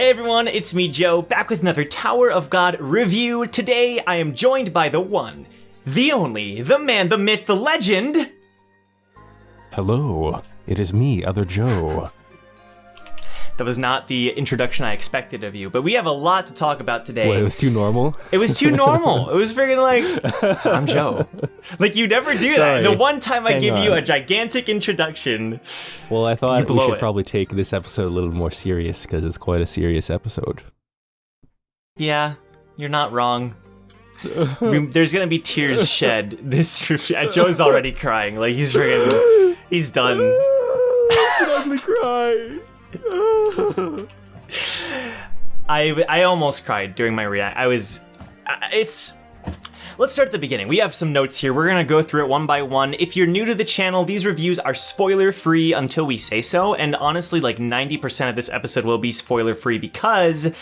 Hey everyone, it's me Joe, back with another Tower of God review. Today I am joined by the one, the only, the man, the myth, the legend. Hello, it is me, Other Joe. That was not the introduction I expected of you, but we have a lot to talk about today. What, it was too normal? It was too normal. It was freaking like, I'm Joe. Like, you never do that. The one time I give you a gigantic introduction, well, I thought we should probably take this episode a little more serious, because it's quite a serious episode. Yeah, you're not wrong. There's gonna be tears shed. Joe's already crying. Like, he's done. Let me cry. I almost cried during my react. Let's start at the beginning. We have some notes here. We're gonna go through it one by one. If you're new to the channel, these reviews are spoiler-free until we say so, and honestly, like 90% of this episode will be spoiler-free because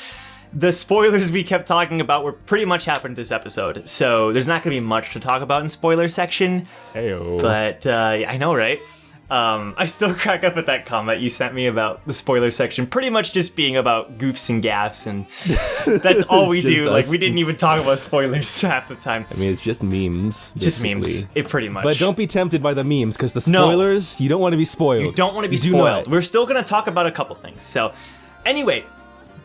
the spoilers we kept talking about were pretty much happened this episode. So there's not gonna be much to talk about in spoiler section. Heyo. But I know, right? I still crack up at that comment you sent me about the spoiler section pretty much just being about goofs and gaffs, and that's all we do. Like, we didn't even talk about spoilers half the time. I mean, it's just memes. Basically. Just memes. It pretty much. But don't be tempted by the memes, because the spoilers, you don't want to be spoiled. You don't want to be spoiled. We're still going to talk about a couple things. So, anyway,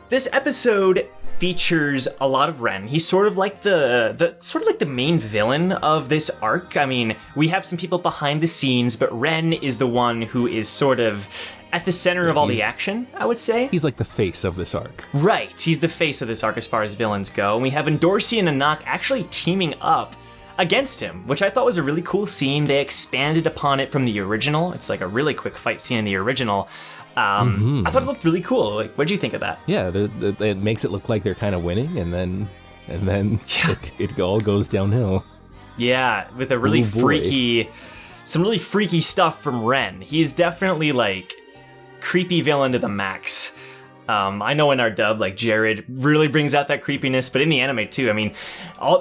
this episode features a lot of Ren. He's sort of like the main villain of this arc. I mean, we have some people behind the scenes, but Ren is the one who is sort of at the center of all the action, I would say. He's like the face of this arc. Right, he's the face of this arc as far as villains go. And we have Endorsi and Anak actually teaming up against him, which I thought was a really cool scene. They expanded upon it from the original. It's like a really quick fight scene in the original. I thought it looked really cool. Like, what did you think of that? Yeah, it makes it look like they're kind of winning, and then it all goes downhill. Yeah, with a really some really freaky stuff from Ren. He's definitely like creepy villain to the max. I know in our dub, like, Jared really brings out that creepiness, but in the anime too. I mean,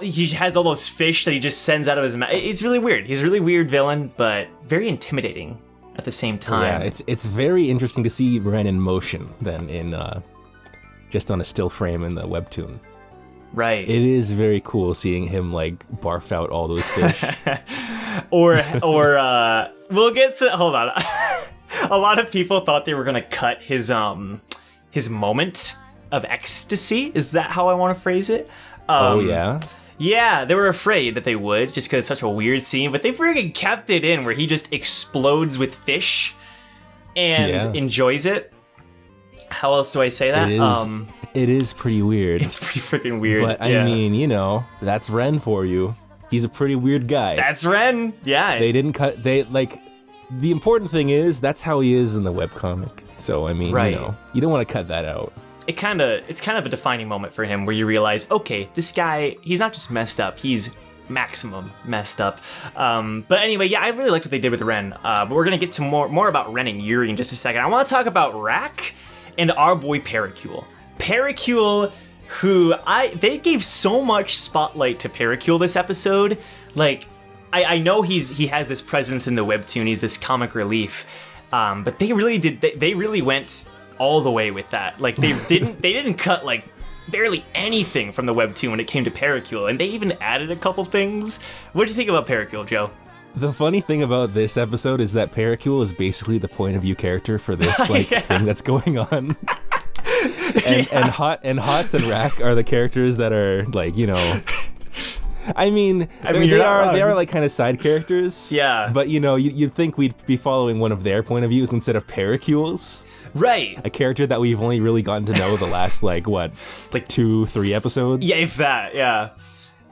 he has all those fish that he just sends out of his mouth. It's really weird. He's a really weird villain, but very intimidating at the same time. Yeah, it's very interesting to see Ren in motion than in just on a still frame in the webtoon. Right. It is very cool seeing him like barf out all those fish. or we'll get to, hold on. A lot of people thought they were gonna cut his moment of ecstasy. Is that how I want to phrase it? Oh yeah. Yeah, they were afraid that they would, just because it's such a weird scene, but they freaking kept it in where he just explodes with fish and enjoys it. How else do I say that? It is pretty weird. It's pretty freaking weird. But I mean, you know, that's Ren for you. He's a pretty weird guy. That's Ren, yeah. They didn't cut, the important thing is, that's how he is in the webcomic. So, I mean, you know, you don't want to cut that out. It's kind of a defining moment for him where you realize, okay, this guy, he's not just messed up, he's maximum messed up. But anyway, yeah, I really liked what they did with Ren. But we're gonna get to more about Ren and Yuri in just a second. I want to talk about Rak and our boy Pericule. Pericule, who they gave so much spotlight to Pericule this episode. Like, I know he has this presence in the webtoon, he's this comic relief, but they really went all the way with that. Like, they didn't cut like barely anything from the webtoon when it came to Pericule, and they even added a couple things. What do you think about Pericule, Joe? The funny thing about this episode is that Pericule is basically the point of view character for this thing that's going on. and Hots and Rak are the characters that are like, you know, I mean they are like kind of side characters. Yeah. But you know, you'd think we'd be following one of their point of views instead of Pericule's. Right. A character that we've only really gotten to know the last like 2-3 episodes. Yeah, if that, yeah.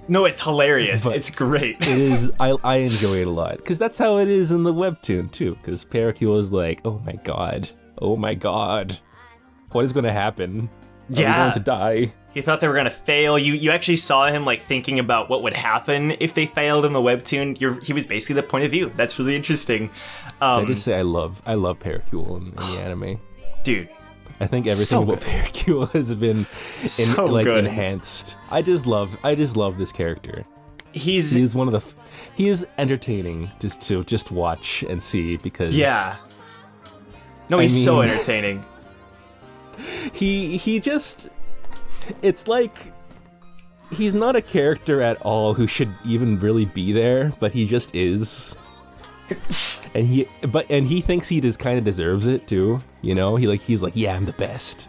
No, it's hilarious. But it's great. It is. I enjoy it a lot because that's how it is in the webtoon too. Because Pericule is like, oh my god, what is going to happen? Are we going to die? He thought they were going to fail. You actually saw him like thinking about what would happen if they failed in the webtoon. He was basically the point of view. That's really interesting. I just say I love Pericule in the anime. Dude, I think everything about Pericule has been enhanced. I just love this character. He is entertaining to just watch and see because no, he's so entertaining. he just, it's like, he's not a character at all who should even really be there, but he just is. And he thinks he just kind of deserves it too, you know? He's like, yeah, I'm the best.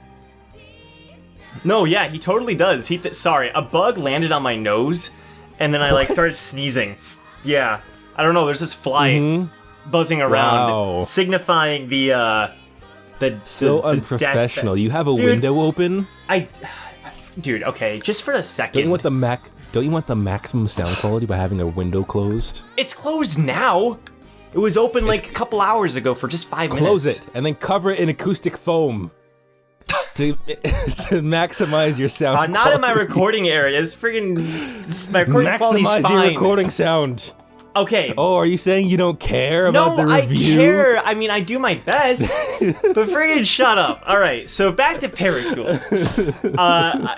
No, yeah, he totally does. Sorry, a bug landed on my nose, and then I like started sneezing. Yeah, I don't know. There's this fly buzzing around, signifying the so unprofessional. You have a window open. Dude, okay, just for a second. Don't you want the maximum sound quality by having a window closed? It's closed now. It was open like a couple hours ago for just 5 minutes. Close it and then cover it in acoustic foam to maximize your sound quality. Not in my recording area. My recording quality's fine. Maximize your recording sound. Okay. Oh, are you saying you don't care about the review? No, I care. I mean, I do my best. But friggin' shut up. All right, so back to Pericule.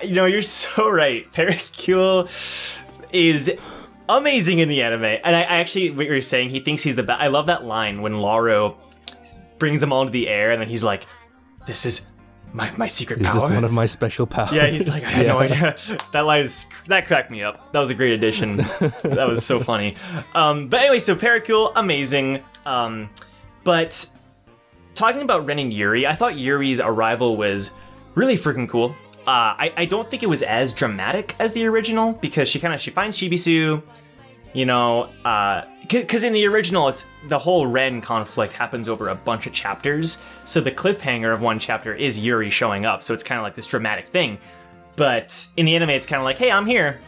You're so right. Pericule is amazing in the anime. And I actually, what you're saying, he thinks he's the best. I love that line when Lauro brings them all into the air, and then he's like, this is my secret power. Is this one of my special powers? Yeah, he's like, I had no idea. That cracked me up. That was a great addition. That was so funny. But anyway, so Pericule, amazing. But talking about Ren and Yuri, I thought Yuri's arrival was really freaking cool. I don't think it was as dramatic as the original, because she finds Shibisu, because in the original, it's the whole Ren conflict happens over a bunch of chapters. So the cliffhanger of one chapter is Yuri showing up. So it's kind of like this dramatic thing. But in the anime, it's kind of like, hey, I'm here.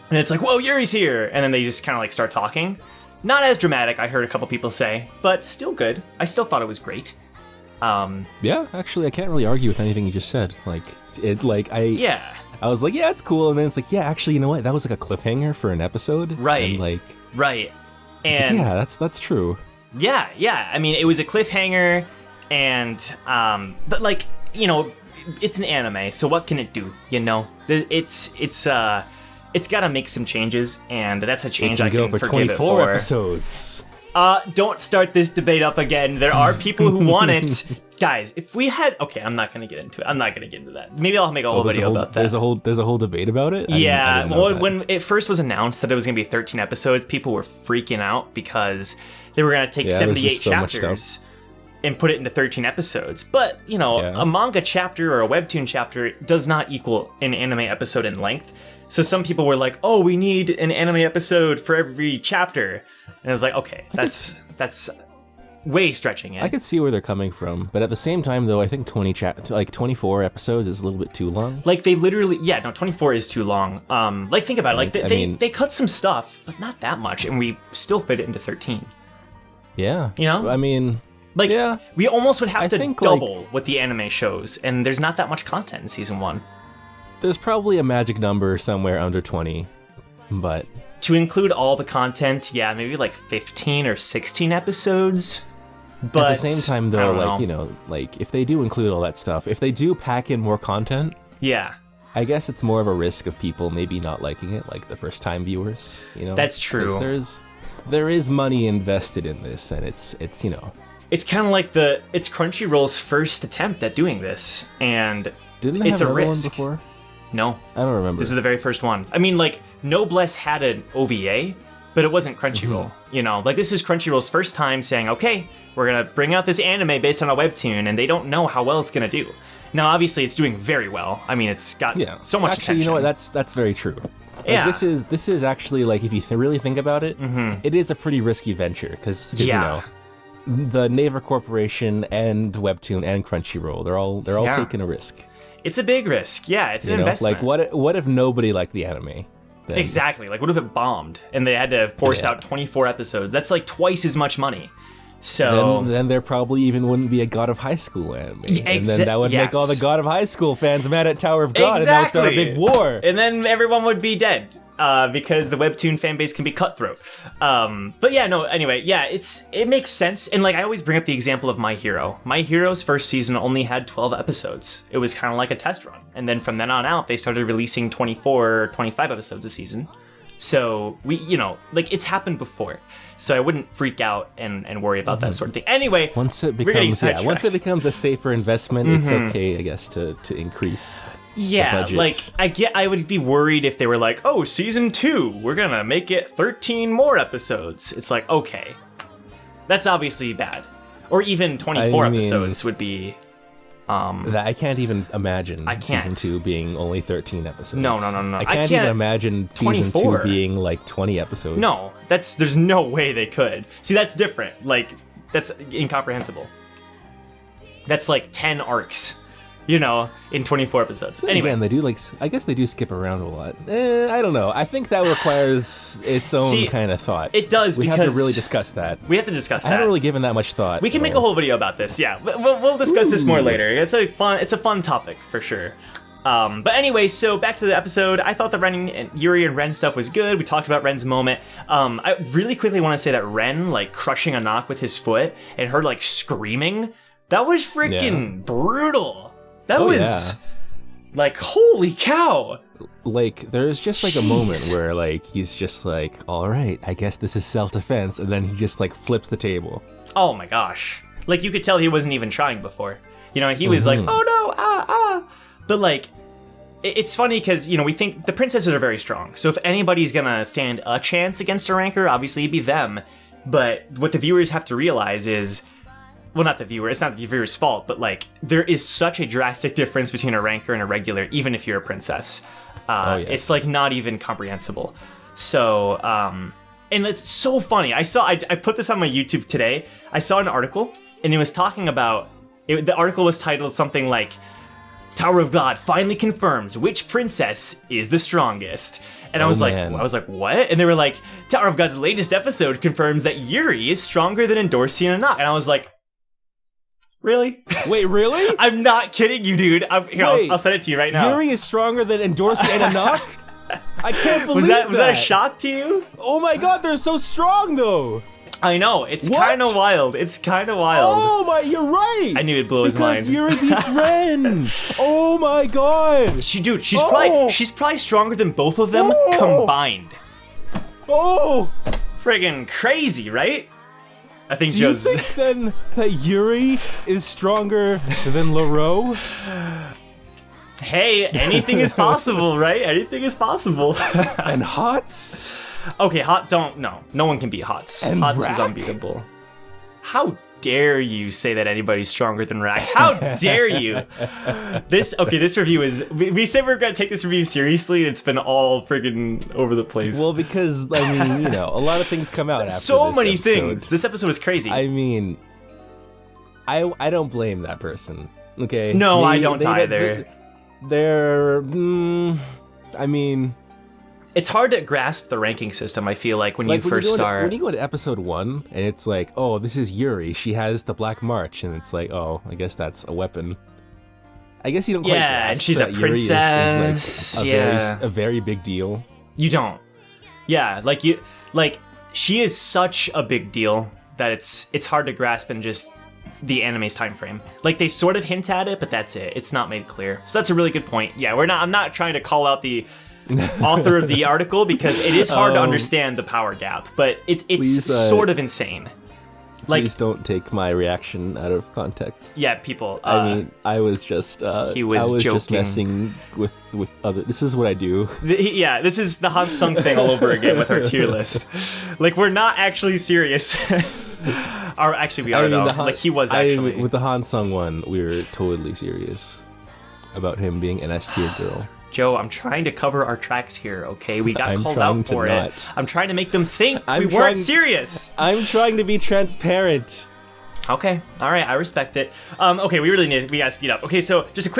And it's like, whoa, Yuri's here. And then they just kind of like start talking. Not as dramatic, I heard a couple people say, but still good. I still thought it was great. Yeah, actually, I can't really argue with anything you just said. I was like, yeah, it's cool. And then it's like, yeah, actually, you know what? That was like a cliffhanger for an episode. Right. And right. And like, yeah, that's true. Yeah. I mean, it was a cliffhanger, and but like, it's an anime, so what can it do? It's got to make some changes, and that's a change I can forgive it for. 24 episodes. Don't start this debate up again. There are people who want it. Guys, if we had... Okay, I'm not going to get into it. I'm not going to get into that. Maybe I'll make a whole video about that. There's a whole debate about it? Yeah, when it first was announced that it was going to be 13 episodes, people were freaking out because they were going to take 78 chapters and put it into 13 episodes. But, a manga chapter or a webtoon chapter does not equal an anime episode in length. So some people were like, oh, we need an anime episode for every chapter. And I was like, okay, that's way stretching it. I could see where they're coming from. But at the same time, though, I think 24 episodes is a little bit too long. Like, they literally... Yeah, no, 24 is too long. Think about it. They cut some stuff, but not that much. And we still fit it into 13. Yeah. I mean... yeah. We almost would have to double what the anime shows. And there's not that much content in season 1. There's probably a magic number somewhere under 20, but... To include all the content, yeah, maybe like 15 or 16 episodes. But at the same time, though, if they do include all that stuff, if they do pack in more content... Yeah. I guess it's more of a risk of people maybe not liking it, like the first-time viewers, That's true. There is money invested in this, and it's It's kind of like it's Crunchyroll's first attempt at doing this, and Didn't they it's have a another risk. one before? No. I don't remember. This is the very first one. I mean, Noblesse had an OVA, but it wasn't Crunchyroll. This is Crunchyroll's first time saying, okay, we're going to bring out this anime based on a webtoon, and they don't know how well it's going to do. Now, obviously, it's doing very well. I mean, it's got so much attention. You know what? That's very true. Yeah. This is actually, if you really think about it, it is a pretty risky venture, because, the Naver Corporation and Webtoon and Crunchyroll, they're all taking a risk. It's a big risk. Yeah, it's an investment. What if nobody liked the anime? Then... Exactly. What if it bombed and they had to force out 24 episodes? That's twice as much money. So then there probably even wouldn't be a God of High School anime. And then that would make all the God of High School fans mad at Tower of God, and that would start a big war. And then everyone would be dead. Because the webtoon fan base can be cutthroat. But yeah, no, anyway, yeah, it makes sense. And I always bring up the example of My Hero. My Hero's first season only had 12 episodes. It was kind of like a test run. And then from then on out, they started releasing 24 or 25 episodes a season. So it's happened before. So I wouldn't freak out and worry about that sort of thing. Anyway, once it becomes a safer investment, it's okay, I guess, to increase. Yeah, the budget. I would be worried if they were like, oh, season 2, we're gonna make it 13 more episodes. It's like, okay, that's obviously bad. Or even 24 episodes would be. That I can't even imagine season 2 being only 13 episodes. No. I can't even imagine season 2 being like 20 episodes. No, there's no way they could. See, that's different. Like, that's incomprehensible. That's like 10 arcs, in 24 episodes. Anyway, again, they do I guess they do skip around a lot. I don't know. I think that requires its own kind of thought. It does. We have to really discuss that. We have to discuss that. I haven't really given that much thought. We can make a whole video about this. Yeah, we'll discuss this more later. It's a fun topic for sure. But anyway, so back to the episode. I thought the Yuri and Ren stuff was good. We talked about Ren's moment. I really quickly want to say that Ren, like, crushing a knock with his foot and her, like, screaming, that was freaking brutal. That was, like, holy cow. Like, there's just, like, a moment where, like, he's just like, all right, I guess this is self-defense, and then he just, like, flips the table. Oh, my gosh. Like, you could tell he wasn't even trying before. He was like, oh, no, But, like, it's funny because, we think the princesses are very strong. So if anybody's gonna stand a chance against a ranker, obviously it'd be them. But what the viewers have to realize is, well, not the viewer, it's not the viewer's fault, but, like, there is such a drastic difference between a ranker and a regular, even if you're a princess. It's, like, not even comprehensible. So, and it's so funny. I put this on my YouTube today. I saw an article, and it was talking about, the article was titled something like, Tower of God finally confirms which princess is the strongest. And I was like, what? And they were like, Tower of God's latest episode confirms that Yuri is stronger than Endorsi and Anak. And I was like, really? Wait, really? I'm not kidding you, dude. I'll send it to you right now. Yuri is stronger than Endorsi and Anak? I can't believe that. Was that a shock to you? Oh my god, they're so strong though. I know, it's kind of wild. Oh my, you're right. I knew it'd blow his mind. Because Yuri beats Ren. Oh my god. She's probably stronger than both of them combined. Oh. Friggin' crazy, right? I think Do you think then that Yuri is stronger than Laro? Hey, anything is possible, right? Anything is possible. And Hots? Okay, no one can beat Hots. And Hots Rack? is unbeatable. How dare you say that anybody's stronger than Rack? How dare you? This review is, we said we're gonna take this review seriously, and it's been all friggin' over the place. Well, because, a lot of things come out after so this many episode. things. This episode was crazy. I mean, I don't blame that person, okay? No, I don't either. It's hard to grasp the ranking system, I feel like, when you first start. When you go to episode 1, and it's like, oh, this is Yuri, she has the Black March, and it's like, oh, I guess that's a weapon. I guess you don't quite grasp and she's that a Yuri princess. is a very big deal. You don't. Yeah, she is such a big deal that it's hard to grasp in just the anime's time frame. Like, they sort of hint at it, but that's it. It's not made clear. So that's a really good point. Yeah, I'm not trying to call out the author of the article, because it is hard to understand the power gap, but it's sort of insane. Please don't take my reaction out of context. Yeah, people. I was just joking. Just messing with other. This is what I do. This is the Han Sung thing all over again with our tier list. Like, we're not actually serious. Or actually, we are though. He was actually. With the Han Sung one, we were totally serious about him being an S-tier girl. Joe, I'm trying to cover our tracks here, okay? We got called out for it. I'm trying to make them think we weren't serious. I'm trying to be transparent. Okay, all right, I respect it. Okay, we gotta speed up. Okay, so just some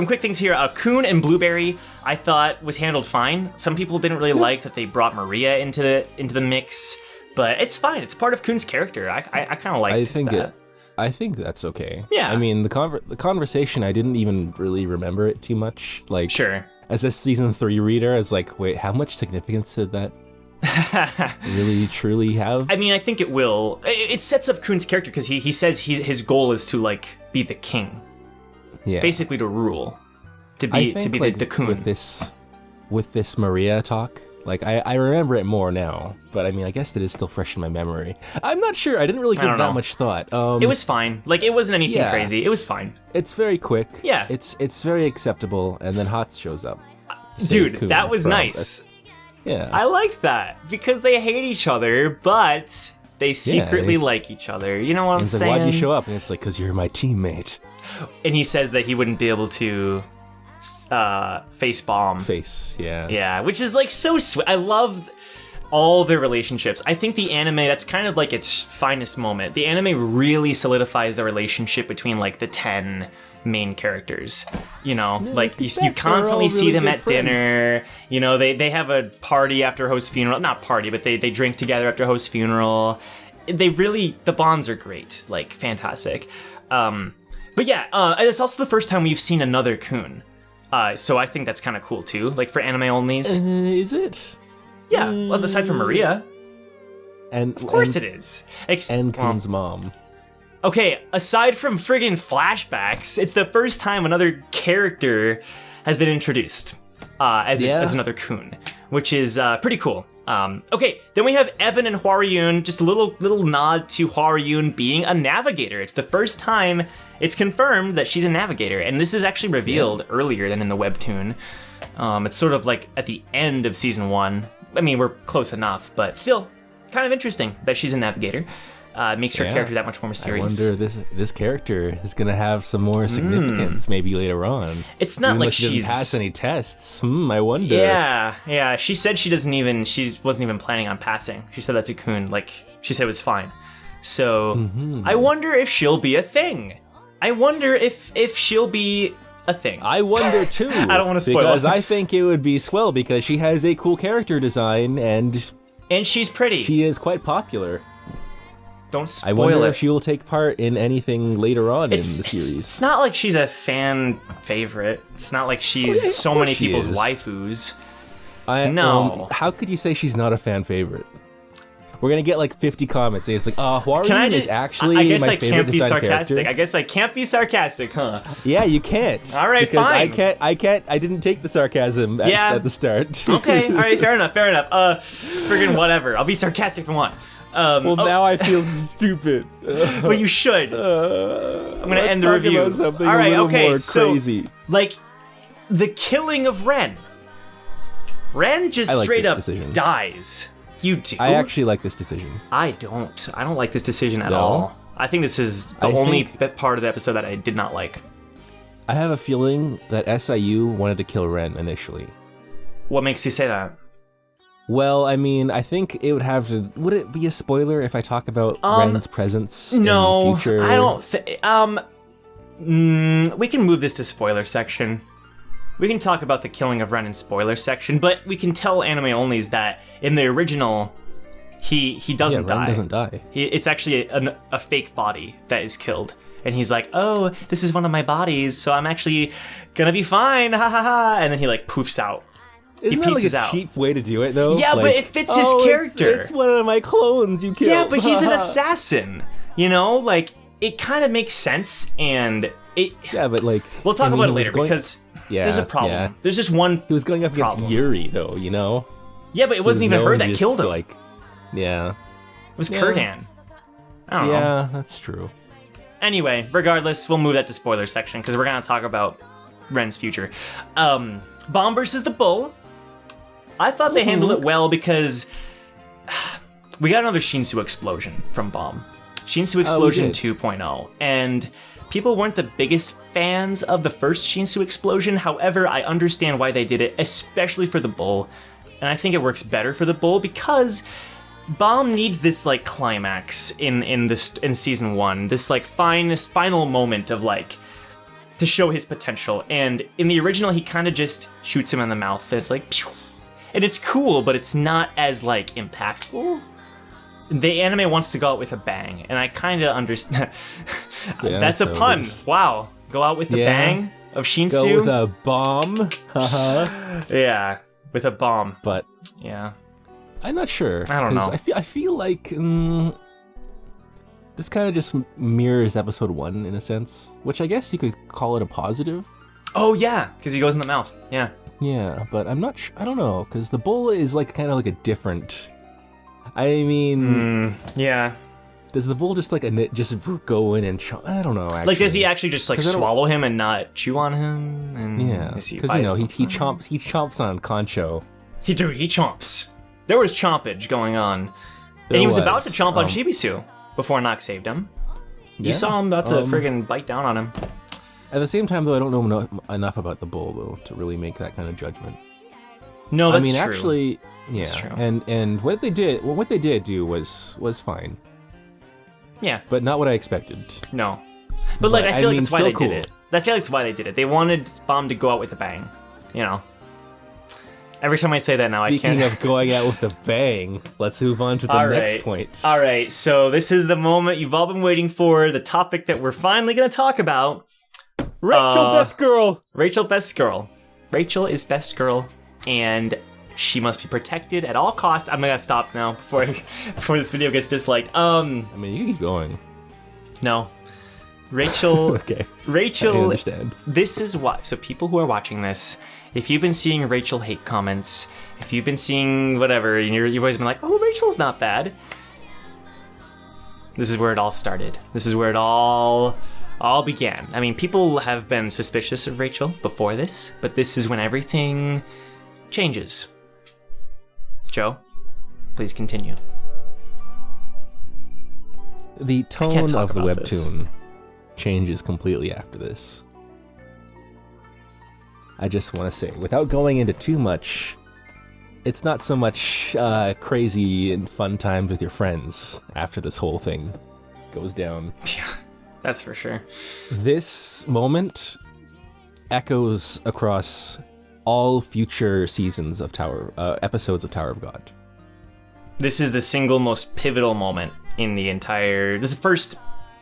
quick things here. Coon and Blueberry, I thought was handled fine. Some people didn't really like that they brought Maria into the mix, but it's fine. It's part of Coon's character. I kind of like that. I think that's okay. Yeah. I mean, the conversation, I didn't even really remember it too much. Like, sure. As a season 3 reader, I was like, wait, how much significance did that really truly have? I mean, I think it will. It sets up Coon's character, because he says his goal is to, like, be the king. Yeah. Basically to rule. To be the Coon. With this Maria talk, Like, I remember it more now, but I mean, I guess it is still fresh in my memory. I'm not sure. I didn't really give that much thought. It was fine. Like, it wasn't anything crazy. It was fine. It's very quick. Yeah. It's very acceptable, and then Hots shows up. Dude, that was nice. Yeah. I liked that, because they hate each other, but they secretly like each other. You know what I'm saying? Like, why'd you show up? And it's like, because you're my teammate. And he says that he wouldn't be able to face bomb. Yeah, which is like so sweet. I loved all their relationships. I think the anime, that's kind of like its finest moment. The anime really solidifies the relationship between like the 10 main characters. You know, like you constantly see them at dinner. You know, they have a party after host's funeral. Not party, but they drink together after host's funeral. The bonds are great. Like, fantastic. But yeah, it's also the first time we've seen another Kun. So I think that's kind of cool too, like for anime onlys. Is it? Yeah, well, aside from Maria. And of course it is. And Kun's mom. Okay, aside from friggin' flashbacks, it's the first time another character has been introduced as another Kun, which is pretty cool. Okay, then we have Evan and Hwaryun, just a little nod to Hwaryun being a navigator. It's the first time it's confirmed that she's a navigator, and this is actually revealed earlier than in the webtoon. It's sort of like at the end of season 1. I mean, we're close enough, but still kind of interesting that she's a navigator. Makes her character that much more mysterious. I wonder this character is gonna have some more significance maybe later on. It's not like she didn't pass any tests. I wonder. Yeah. She said she wasn't even planning on passing. She said that to Kun. Like, she said it was fine. So I wonder if she'll be a thing. I wonder if she'll be a thing. I wonder too. I don't want to spoil because it. I think it would be swell because she has a cool character design and she's pretty. She is quite popular. Don't spoil it. I wonder if she will take part in anything later on in the series. It's not like she's a fan favorite. It's not like she's so many people's waifus. No. How could you say she's not a fan favorite? We're gonna get like 50 comments. And it's like, Hwaryun is actually my favorite design character. I guess I can't be sarcastic, huh? Yeah, you can't. All right, because fine. I can't. I didn't take the sarcasm at the start. Okay, all right, fair enough. Friggin' whatever. I'll be sarcastic if I want. Now I feel stupid. Well, you should. I'm gonna end the review. About something all right, a little more So, crazy. like, the killing of Ren. Ren just straight up dies. You do? I actually like this decision. I don't. I don't like this decision at all. I think this is the only part of the episode that I did not like. I have a feeling that SIU wanted to kill Ren initially. What makes you say that? Well, I mean, I think it would have to... Would it be a spoiler if I talk about Ren's presence in the future? I don't think... we can move this to spoiler section. We can talk about the killing of Ren in spoiler section, but we can tell anime onlys that in the original, he doesn't die. Ren doesn't die. It's actually a fake body that is killed. And he's like, oh, this is one of my bodies, so I'm actually gonna be fine, ha ha ha. And then he like poofs out. Isn't that like a cheap way to do it, though? Yeah, like, but it fits his character. It's one of my clones you killed. Yeah, but he's an assassin. You know, like, it kind of makes sense, and it... Yeah, but like... We'll talk about it later, because there's a problem. Yeah. There's just one He was going up against Yuri, though, you know? Yeah, but it wasn't even her that killed him. Like, yeah. It was Kurdan. I don't know. Yeah, that's true. Anyway, regardless, we'll move that to spoiler section, because we're going to talk about Ren's future. Bomb versus the Bull. I thought they handled it well because we got another Shinsu explosion from Bomb. Shinsu Explosion 2.0. And people weren't the biggest fans of the first Shinsu Explosion. However, I understand why they did it, especially for the Bull. And I think it works better for the Bull because Bomb needs this like climax in season 1. This like final moment of like to show his potential. And in the original, he kind of just shoots him in the mouth. And it's like, pew! And it's cool, but it's not as, like, impactful. The anime wants to go out with a bang, and I kind of understand. That's a pun. Wow. Go out with a bang of Shinsu? Go with a bomb. Yeah, with a bomb. But... Yeah. I'm not sure. I don't know. I feel like... this kind of just mirrors episode 1, in a sense. Which I guess you could call it a positive. Oh, yeah, because he goes in the mouth. Yeah. Yeah, but I'm not I don't know, because the bull is like kind of like a different... I mean... Yeah. Does the bull just like just go in and I don't know, actually. Like, does he actually just like swallow him and not chew on him? And yeah, because he chomps on Concho. He chomps. There was chompage going on. And he was about to chomp on Shibisu before Nock saved him. You saw him about to friggin' bite down on him. At the same time, though, I don't know enough about the bull, though, to really make that kind of judgment. No, that's true. Actually, yeah. That's true. And what they did do was fine. Yeah. But not what I expected. No. But like, I feel like that's why they did it. I feel like that's why they did it. They wanted Bomb to go out with a bang. You know? Every time I say that now, Speaking I can't... Speaking of going out with a bang, let's move on to the next point. All right, so this is the moment you've all been waiting for, the topic that we're finally going to talk about. Rachel, best girl! Rachel, best girl. Rachel is best girl, and she must be protected at all costs. I'm going to stop now before this video gets disliked. I mean, you can keep going. No. Rachel... Okay. Rachel... I understand. This is why. So people who are watching this... If you've been seeing Rachel hate comments, if you've been seeing whatever, and you've always been like, oh, Rachel's not bad. This is where it all started. This is where it all began. I mean, people have been suspicious of Rachel before this, but this is when everything changes. Joe, please continue. The tone of the webtoon changes completely after this. I just want to say, without going into too much, it's not so much crazy and fun times with your friends after this whole thing goes down. Yeah, that's for sure. This moment echoes across all future seasons of episodes of Tower of God. This is the single most pivotal moment in the entire... This is the first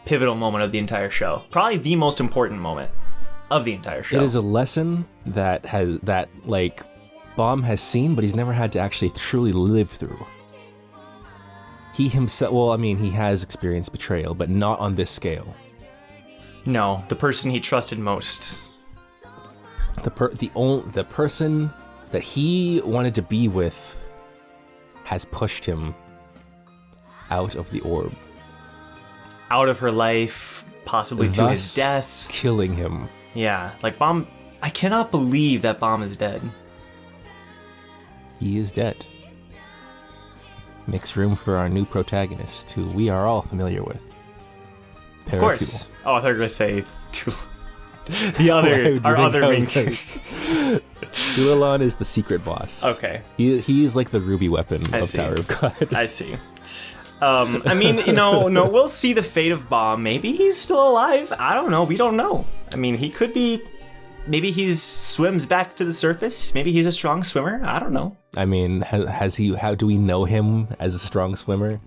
pivotal moment of the entire show. Probably the most important moment of the entire show. It is a lesson that Bomb has seen, but he's never had to actually truly live through. He himself, well, I mean, he has experienced betrayal, but not on this scale. No, the person he trusted most. The person that he wanted to be with has pushed him out of the orb. Out of her life, possibly to his death. Killing him. Yeah, like Bomb... I cannot believe that Bomb is dead. He is dead. Makes room for our new protagonist, who we are all familiar with. Of course. Oh, I thought you were going to say... the other... our other main character. Dulilon is the secret boss. Okay. He is like the ruby weapon of Tower of God. I see. I mean, no, we'll see the fate of Bomb. Maybe he's still alive. I don't know. We don't know. I mean, he could be... Maybe he swims back to the surface. Maybe he's a strong swimmer. I don't know. I mean, how do we know him as a strong swimmer?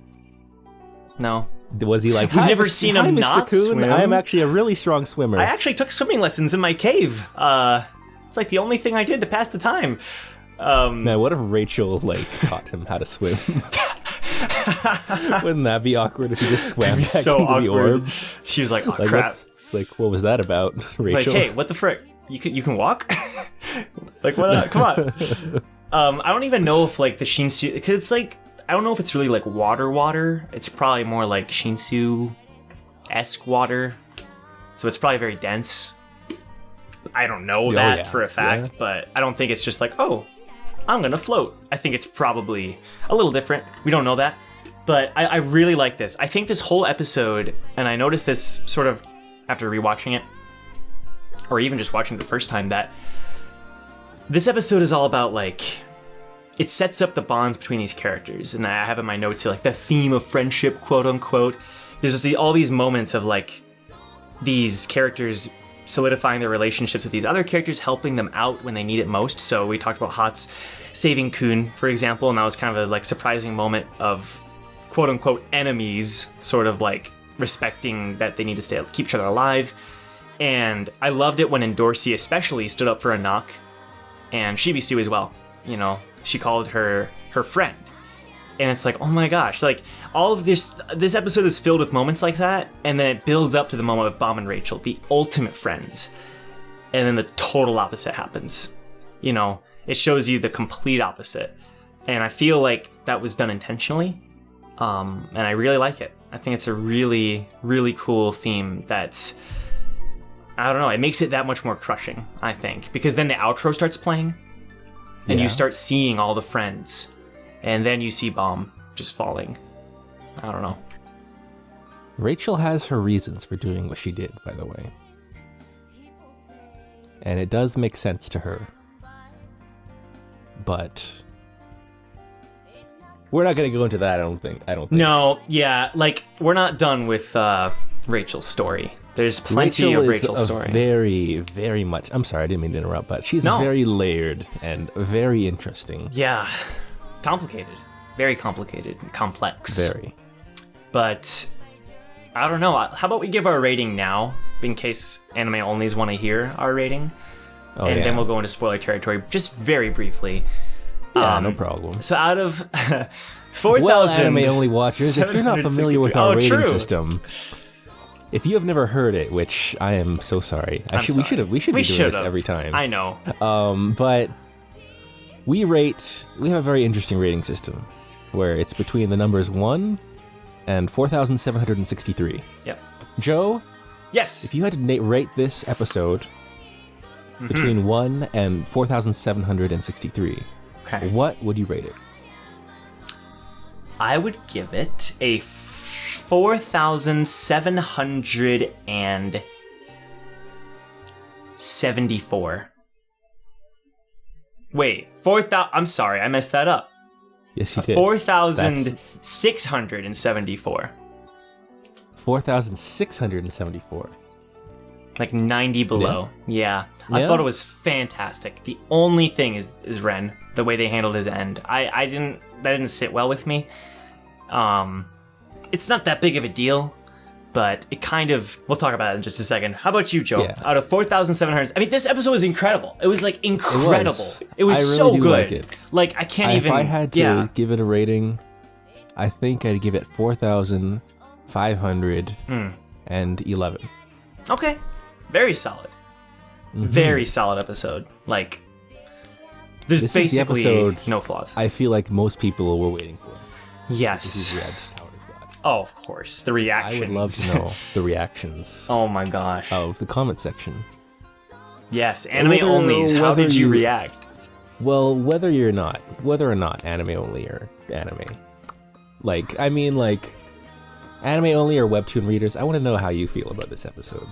No. Was he like, We've never seen him not swim. I am actually a really strong swimmer. I actually took swimming lessons in my cave. It's like the only thing I did to pass the time. Man, what if Rachel taught him how to swim? Wouldn't that be awkward if he just swam back so into awkward. the orb? She was like, oh, crap. It's like, what was that about, Rachel? Like, hey, what the frick? You can walk? Like, what? Come on. I don't even know if the Shinsu, because it's I don't know if it's really water. It's probably more like Shinsu-esque water. So it's probably very dense. I don't know that for a fact, but I don't think it's just oh, I'm gonna float. I think it's probably a little different. We don't know that. But I really like this. I think this whole episode, and I noticed this sort of after rewatching it, or even just watching it the first time, that this episode is all about it sets up the bonds between these characters. And I have in my notes here the theme of friendship, quote unquote. There's just all these moments of these characters solidifying their relationships with these other characters, helping them out when they need it most. So we talked about Hotz saving Kun, for example, and that was kind of a surprising moment of quote unquote enemies sort of respecting that they need to keep each other alive. And I loved it when Endorsi especially stood up for a Nock, and Shibisu as well. You know, she called her friend. And it's oh my gosh, all of this episode is filled with moments like that, and then it builds up to the moment of Bomb and Rachel, the ultimate friends. And then the total opposite happens. you know, it shows you the complete opposite. And I feel like that was done intentionally. And I really like it. I think it's a really, really cool theme that's, I don't know, it makes it that much more crushing, I think. Because then the outro starts playing, and you start seeing all the friends. And then you see Bomb just falling. I don't know. Rachel has her reasons for doing what she did, by the way. And it does make sense to her. But we're not going to go into that, I don't think. No, yeah, like, we're not done with Rachel's story. There's plenty of Rachel's story. Very, very much. I'm sorry, I didn't mean to interrupt, but she's very layered and very interesting. Yeah. Complicated. Very complicated and complex. Very. But I don't know. How about we give our rating now, in case anime onlys want to hear our rating? Then we'll go into spoiler territory just very briefly. Yeah, no problem. So out of 4,000... Well, anime only watchers, if you're not familiar with our rating system, if you have never heard it, which I am so sorry. We should be doing this every time. I know. But we have a very interesting rating system where it's between the numbers 1 and 4,763. Yep. Joe? Yes. If you had to rate this episode between 1 and 4,763, what would you rate it? I would give it a 4,774. Wait, 4,000. I'm sorry, I messed that up. Yes, you did. 4,674. 4,674. Like 90 below. Yeah. I thought it was fantastic. The only thing is Ren, the way they handled his end. That didn't sit well with me. It's not that big of a deal, but it kind of, we'll talk about it in just a second. How about you, Joe? Yeah. Out of 4,700, I mean, this episode was incredible. It was like incredible. It was I really so do good. like it. Like, I can't even. If I had to give it a rating, I think I'd give it 4,511. Okay. Very solid. Very solid episode. Like, there's this basically is the episode no flaws. I feel like most people were waiting for. Yes. This is Red's Tower of God. Oh, of course. The reactions. I would love to know the reactions. Oh my gosh. Of the comment section. Yes, anime onlys. How did you react? Well, whether or not anime only or anime. Anime only or webtoon readers, I want to know how you feel about this episode.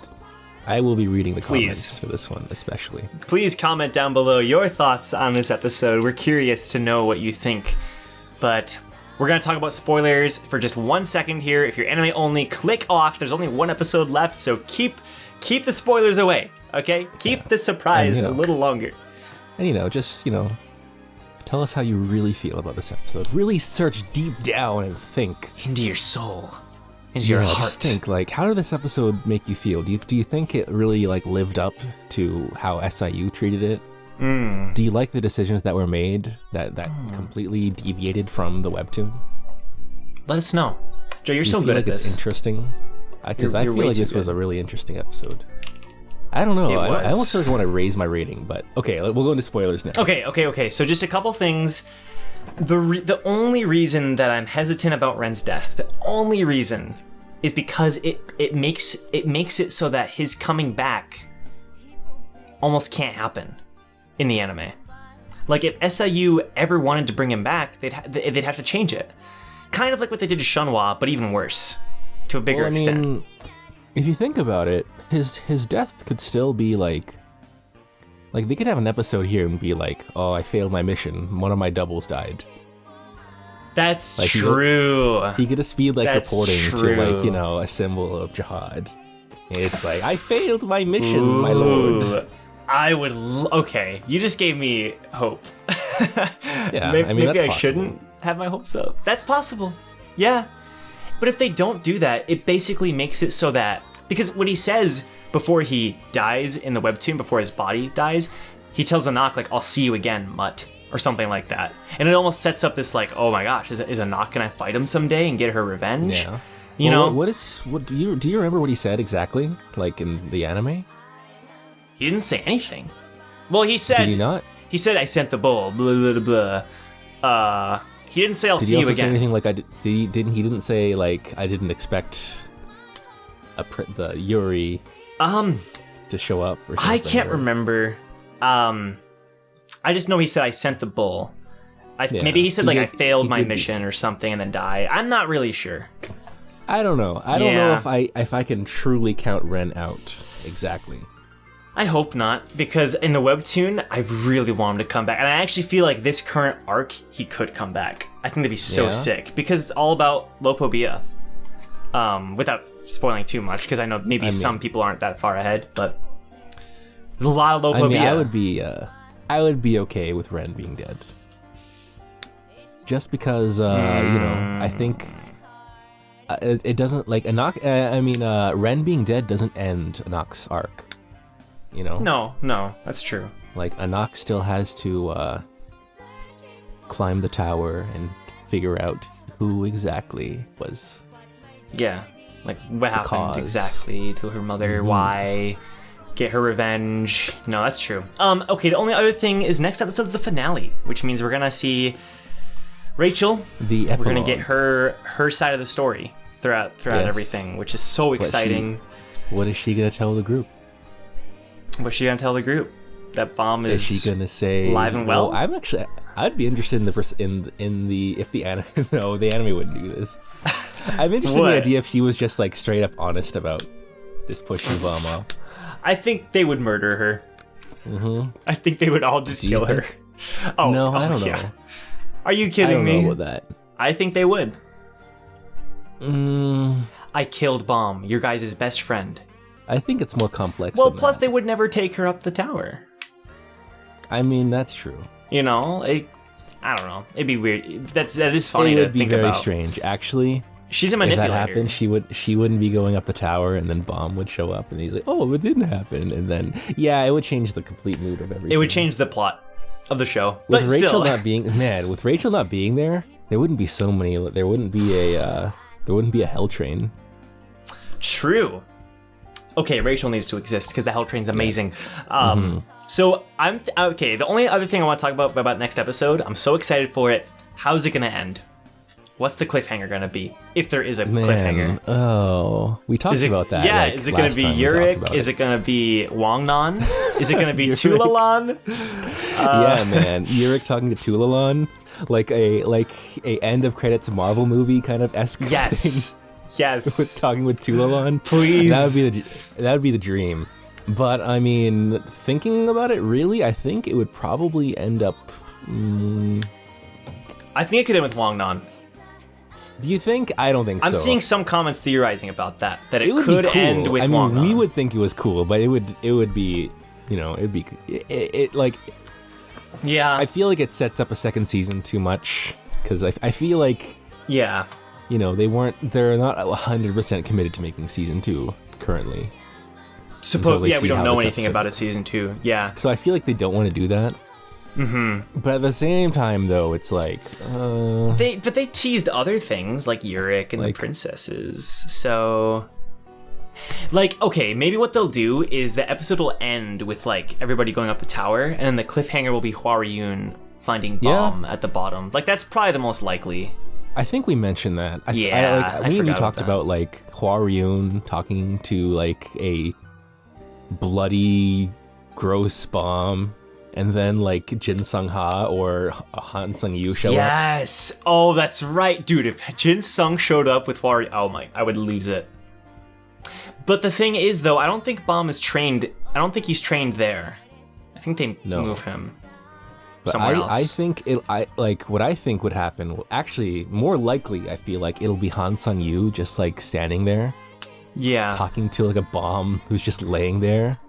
I will be reading the comments for this one, especially. Please comment down below your thoughts on this episode. We're curious to know what you think. But we're going to talk about spoilers for just 1 second here. If you're anime only, click off. There's only one episode left, so keep the spoilers away, okay? Keep the surprise a little longer. And, just tell us how you really feel about this episode. Really search deep down and think. Into your soul. Into your heart. Just think, how did this episode make you feel? Do you think it really, lived up to how SIU treated it? Do you like the decisions that were made that completely deviated from the webtoon? Let us know. Joe, you're so good at this. It's interesting? Because I feel like this was a really interesting episode. I don't know. I almost feel like I want to raise my rating, but okay, we'll go into spoilers now. Okay. So just a couple things. The only reason that I'm hesitant about Ren's death, the only reason, is because it makes it so that his coming back almost can't happen in the anime. Like, if SIU ever wanted to bring him back, they'd have to change it. Kind of like what they did to Shenhua, but even worse, to a bigger extent. If you think about it, his death could still be like they could have an episode here and be like, oh, I failed my mission. One of my doubles died. That's true. He could just be reporting to a symbol of jihad. It's like, I failed my mission, my lord. I would. Okay, you just gave me hope. Yeah, maybe that's I possible. shouldn't have my hopes up. That's possible. Yeah, but if they don't do that, it basically makes it so that, because what he says before he dies in the webtoon, before his body dies, he tells Anak, I'll see you again, Mutt, or something like that. And it almost sets up this oh my gosh, is Anak gonna fight him someday and get her revenge? Yeah. What do you remember what he said exactly? In the anime? He didn't say anything. Well, he said... Did he not? he said I sent the bull. Blah blah blah. He didn't say I'll see you again. Did he also say anything like he didn't say like I didn't expect the Yuri to show up or something? I can't remember. I just know he said I sent the bull. Maybe he said like I failed my mission or something and then died. I'm not really sure. I don't know. I don't know if I can truly count Ren out exactly. I hope not, because in the webtoon, I really want him to come back. And I actually feel like this current arc, he could come back. I think that'd be so sick, because it's all about Lopobia. Without spoiling too much, because I know some people aren't that far ahead, but there's a lot of Lopobia. I mean, I would be okay with Ren being dead. Just because, I think it doesn't, like, Ren being dead doesn't end Anok's arc. No, that's true. Like, Anok still has to climb the tower and figure out who exactly was like what happened exactly to her mother, why, get her revenge. No, that's true. Okay, the only other thing is next episode's the finale, which means we're gonna see Rachel. The epilogue. We're gonna get her side of the story throughout everything, which is so exciting. What is she gonna tell the group? What's she gonna tell the group? That bomb is she gonna say alive and well? I'd be interested in the if the anime no, the anime wouldn't do this. I'm interested in the idea if she was just like straight up honest about just pushing the bomb off. I think they would murder her. I think they would all just kill her. Oh no, I don't know. Are you kidding me? I don't know about that. I think they would. I killed Bomb, your guys' best friend. I think it's more complex. Well, plus they would never take her up the tower. I mean, that's true. I don't know. It'd be weird. That is funny to think about. It would be very strange, actually. She's a manipulator. If that happened, she wouldn't be going up the tower, and then Bomb would show up, and he's like, "Oh, it didn't happen," and then it would change the complete mood of everything. It would change the plot of the show. With but Rachel still. with Rachel not being there, there wouldn't be so many. There wouldn't be a hell train. True. Okay, Rachel needs to exist because the hell train's amazing. So okay. The only other thing I want to talk about next episode, I'm so excited for it. How's it gonna end? What's the cliffhanger gonna be? If there is a cliffhanger. Oh, we talked about that. Yeah, is it gonna be Yurik? Is it gonna be Wangnan? Is it gonna be Tulalan? Yeah, man. Yurik talking to Tulalan, like a end of credits Marvel movie kind of esque. Yes. Yes. With talking with Tulalan. Please. That would be the dream. But I mean, thinking about it, really, I think it would probably end up. I think it could end with Wangnan. Do you think? I don't think so. I'm seeing some comments theorizing about that it would could be cool. end with Wangnan. I mean, we would think it was cool, but it would be, Yeah. I feel like it sets up a second season too much because I feel like. Yeah. They're not 100% committed to making season 2 currently. We don't know anything about a season 2. Yeah. So I feel like they don't want to do that. But at the same time, though, it's like they teased other things like Yurik and the princesses. So, okay, maybe what they'll do is the episode will end with everybody going up the tower, and then the cliffhanger will be Hwaryun finding Bomb at the bottom. That's probably the most likely. I think we mentioned that. We talked about Hwaryun talking to a bloody, gross Bomb. And then Jin Sung Ha or Han Sung Yu show up. Yes! Oh, that's right. Dude, if Jin Sung showed up with Hwary, I would lose it. But the thing is, though, I don't think Bomb is trained. I don't think he's trained there. I think they move him somewhere else. I think what I think would happen, actually, more likely, I feel like it'll be Han Sung Yu just standing there. Yeah. Talking to a Bomb who's just laying there.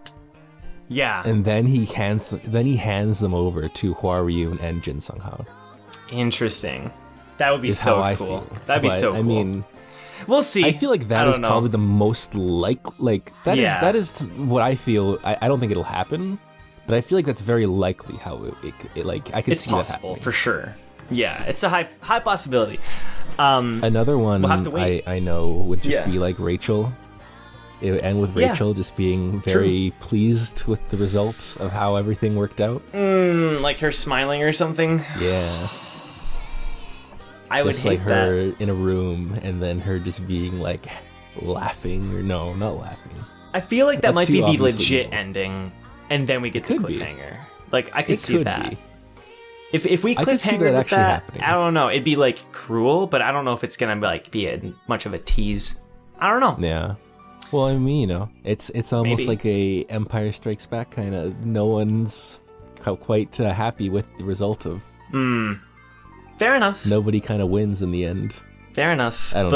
Yeah. And then he hands them over to Hwaryun and Jin Sung Ha. Interesting. That would be so cool. That'd be so cool. I mean, we'll see. I feel like that is probably the most that is what I feel. I don't think it'll happen, but I feel like that's very likely how I could see that happening. For sure. Yeah, it's a high possibility. Another one we'll have to wait. I know would just be Rachel And with Rachel just being very pleased with the result of how everything worked out. Like her smiling or something. Yeah. I would just hate like her in a room and then her just being like laughing, or no, not laughing. I feel like that That's might be too the obviously legit evil. ending, and then we get the could be. cliffhanger. Like I could It see could that. be. If we I could see cliffhanger that with actually that, happening. I don't know. It'd be like cruel, but I don't know if it's gonna like be much of a tease. I don't know. Yeah. Well, I mean, you know, it's almost Maybe. like a Empire Strikes Back kind of. No one's quite happy with the result of. Fair enough. Nobody kind of wins in the end. Fair enough. I don't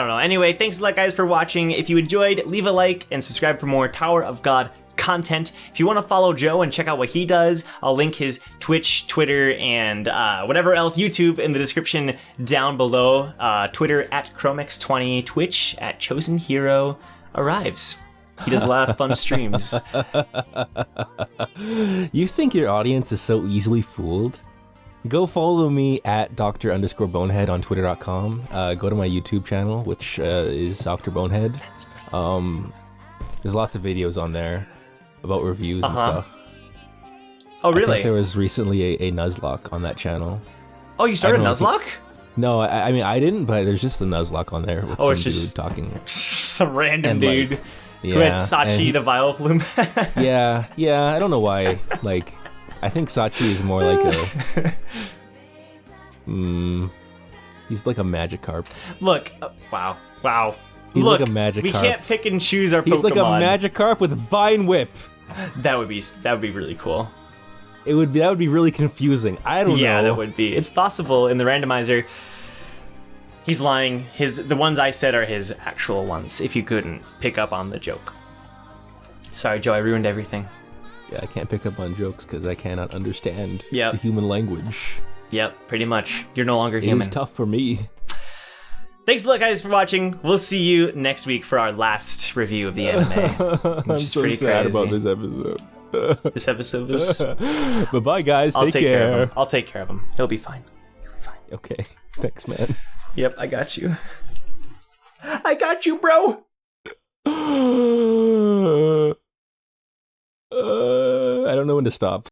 know. Anyway, thanks a lot, guys, for watching. If you enjoyed, leave a like and subscribe for more Tower of God content. If you want to follow Joe and check out what he does, I'll link his Twitch, Twitter, and whatever else, YouTube, in the description down below. Twitter at Chromex20, Twitch at Chosen Hero Arrives. He does a lot of fun streams. You think your audience is so easily fooled? Go follow me at Dr_Bonehead on Twitter.com. Go to my YouTube channel, which is Dr. Bonehead. There's lots of videos on there about reviews and stuff. Oh, I really? think there was recently a Nuzlocke on that channel. Oh, you started know if you- Nuzlocke? No, I mean, I didn't, but there's just a Nuzlocke on there with some it's dude just- talking. Some random And, dude like, who has and Sachi the Vile Plume. Yeah, I don't know why. Like, I think Sachi is more like a... he's like a Magikarp. Look, wow. He's Look, like a Magikarp. we can't pick and choose our Pokemon. He's like a Magikarp with Vine Whip. That would be really cool. That would be really confusing. I don't know. Yeah, that would be. It's possible in the randomizer. He's lying. The ones I said are his actual ones, if you couldn't pick up on the joke. Sorry, Joe, I ruined everything. Yeah, I can't pick up on jokes because I cannot understand Yep. the human language. Yep, pretty much. You're no longer It human. is tough for me. Thanks a lot, guys, for watching. We'll see you next week for our last review of the anime. I'm so sad about this episode. This episode is... But bye, guys. I'll Take care. I'll take care of him. He'll be fine. Okay. Thanks, man. Yep, I got you. I got you, bro! I don't know when to stop.